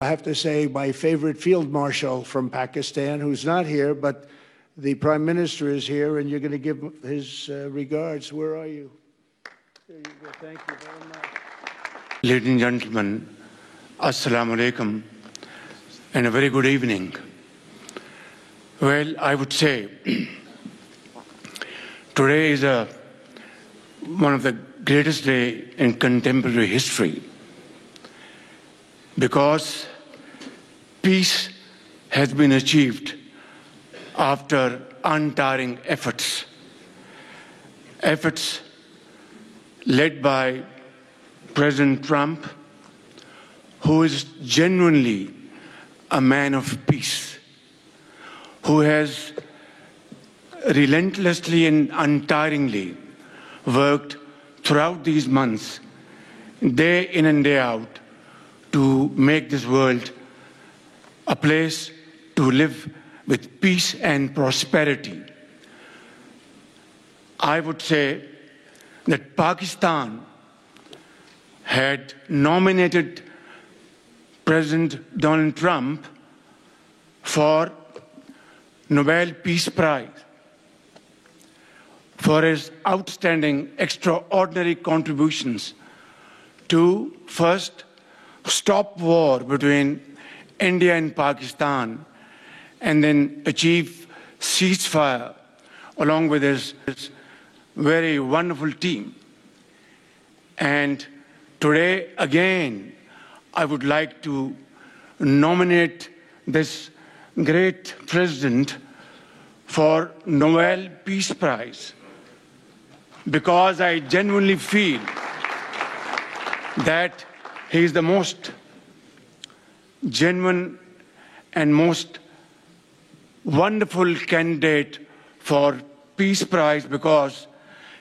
I have to say my favorite field marshal from Pakistan, who's not here, but the Prime Minister is here, and you're going to give his regards. Where are you? There you go. Thank you very much. Ladies and gentlemen, Assalamu alaikum, and a very good evening. Well, I would say today is one of the greatest days in contemporary history, because peace has been achieved after untiring efforts led by President Trump, who is genuinely a man of peace, who has relentlessly and untiringly worked throughout these months, day in and day out, to make this world a place to live with peace and prosperity. I would say that Pakistan had nominated President Donald Trump for Nobel Peace Prize for his outstanding, extraordinary contributions to first stop war between India and Pakistan, and then achieve ceasefire along with his very wonderful team. And today, again, I would like to nominate this great president for Nobel Peace Prize, because I genuinely feel that he is the most genuine and most wonderful candidate for Peace Prize, because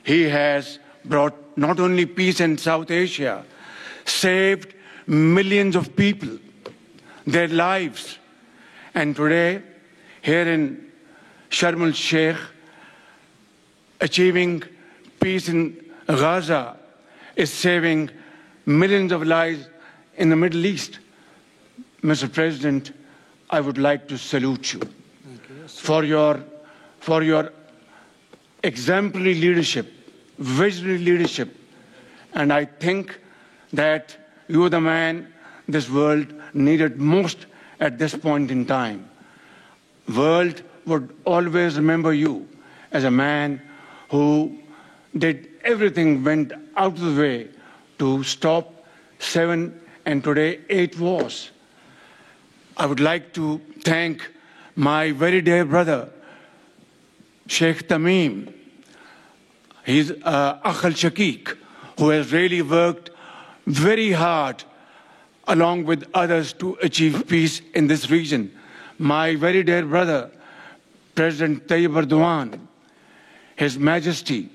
he has brought not only peace in South Asia, saved millions of people, their lives. And today, here in Sharm el-Sheikh, achieving peace in Gaza is saving millions of lives in the Middle East. Mr. President, I would like to salute you for your exemplary leadership, visionary leadership. And I think that you are the man this world needed most at this point in time. World would always remember you as a man who did everything, went out of the way to stop 7 and today 8 wars. I would like to thank my very dear brother, Sheikh Tamim. He's Akh al-Shaqiq, who has really worked very hard along with others to achieve peace in this region. My very dear brother, President Tayyip Erdogan, His Majesty,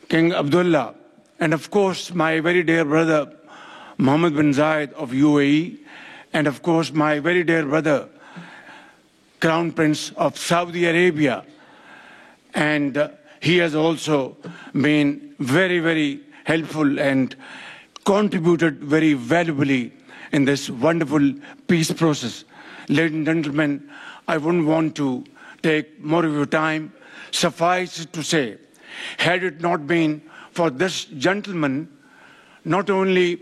King Abdullah, and of course my very dear brother, Mohammed bin Zayed of UAE, and of course my very dear brother, Crown Prince of Saudi Arabia. And he has also been very, very helpful and contributed very valuably in this wonderful peace process. Ladies and gentlemen, I wouldn't want to take more of your time. Suffice it to say, had it not been for this gentleman, not only,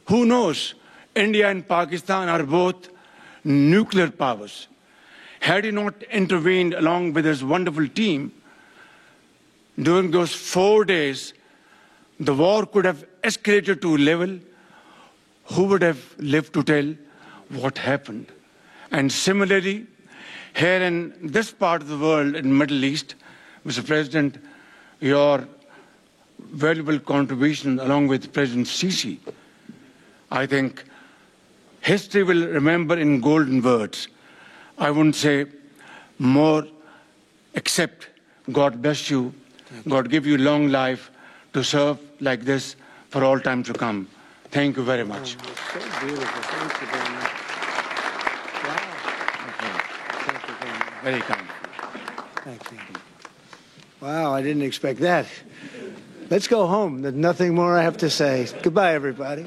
who knows, India and Pakistan are both nuclear powers. Had he not intervened along with his wonderful team, during those 4 days, the war could have escalated to a level. Who would have lived to tell what happened? And similarly, here in this part of the world, in the Middle East, Mr. President, your valuable contribution along with President Sisi, I think history will remember in golden words. I wouldn't say more, except God bless you, God give you long life to serve like this for all time to come. Thank you very much. Oh, so beautiful. Thank you very much. Wow. Thank you very much. Very kind. Thank you. Wow, I didn't expect that. Let's go home. There's nothing more I have to say. Goodbye, everybody.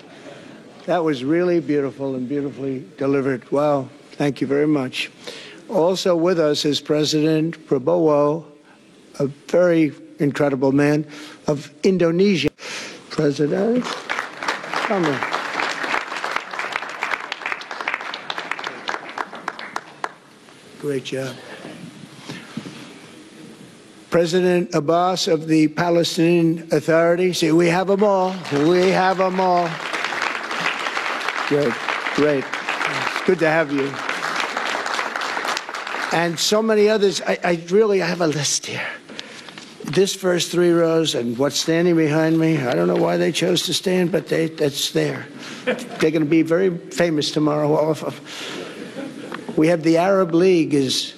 That was really beautiful and beautifully delivered. Wow. Thank you very much. Also with us is President Prabowo, a very incredible man of Indonesia. President, come on. Great job. President Abbas of the Palestinian Authority. See, we have them all. We have them all. Great, great. It's good to have you. And so many others. I really have a list here. This first three rows and what's standing behind me, I don't know why they chose to stand, but that's there. They're going to be very famous tomorrow, all of them. We have the Arab League is